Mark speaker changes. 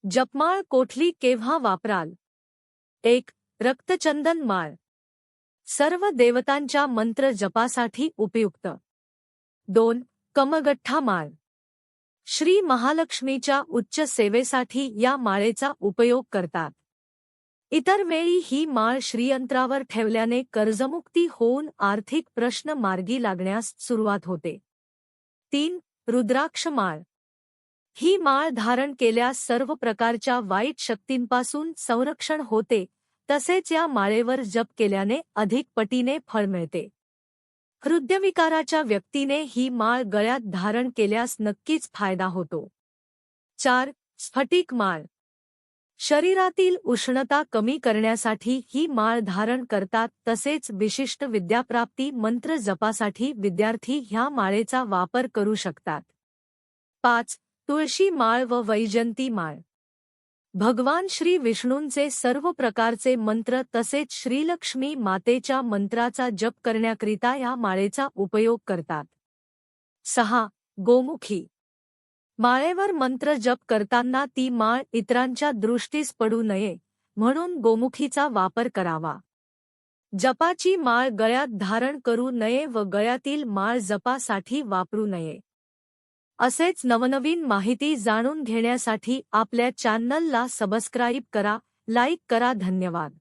Speaker 1: जपमाळ कोठली केव्हा वापराल? 1. रक्तचंदन माळ, सर्व देवतांच्या मंत्र जपासाठी उपयुक्त. 2. कमगठ्ठा माळ, श्री महालक्ष्मीच्या उच्च सेवेसाठी या माळेचा उपयोग करतात. इतर वेळी ही माळ श्रीयंत्रावर ठेवल्याने कर्जमुक्ती होऊन आर्थिक प्रश्न मार्गी लागण्यास सुरुवात होते. 3. रुद्राक्ष माळ, ही माळ धारण केल्यास सर्व प्रकारच्या वाईट शक्तींपासून संरक्षण होते, तसेच या माळेवर जप केल्याने अधिक पटीने फळ मिळते. हृदयविकाराच्या व्यक्तीने ही माळ गळ्यात धारण केल्यास नक्कीच फायदा होतो. 4. स्फटिक माळ, शरीरातील उष्णता कमी करण्यासाठी ही माळ धारण करतात, तसेच विशिष्ट विद्याप्राप्ती मंत्र जपासाठी विद्यार्थी ह्या माळेचा वापर करू शकतात. 5. तुळशी माळ व वैजयंती माळ, भगवान श्री विष्णूंचे सर्व प्रकारचे मंत्र तसेच श्रीलक्ष्मी मातेच्या मंत्राचा जप करण्याकरिता या माळेचा उपयोग करतात. 6. गोमुखी, माळेवर मंत्र जप करताना ती माळ इतरांच्या दृष्टीस पडू नये म्हणून गोमुखीचा वापर करावा. जपाची माळ गळ्यात धारण करू नये व गळ्यातील माळ जपासाठी वापरू नये. असेच नवनवीन माहिती जाणून घेण्यासाठी आपल्या चॅनलला सबस्क्राईब करा, लाईक करा. धन्यवाद.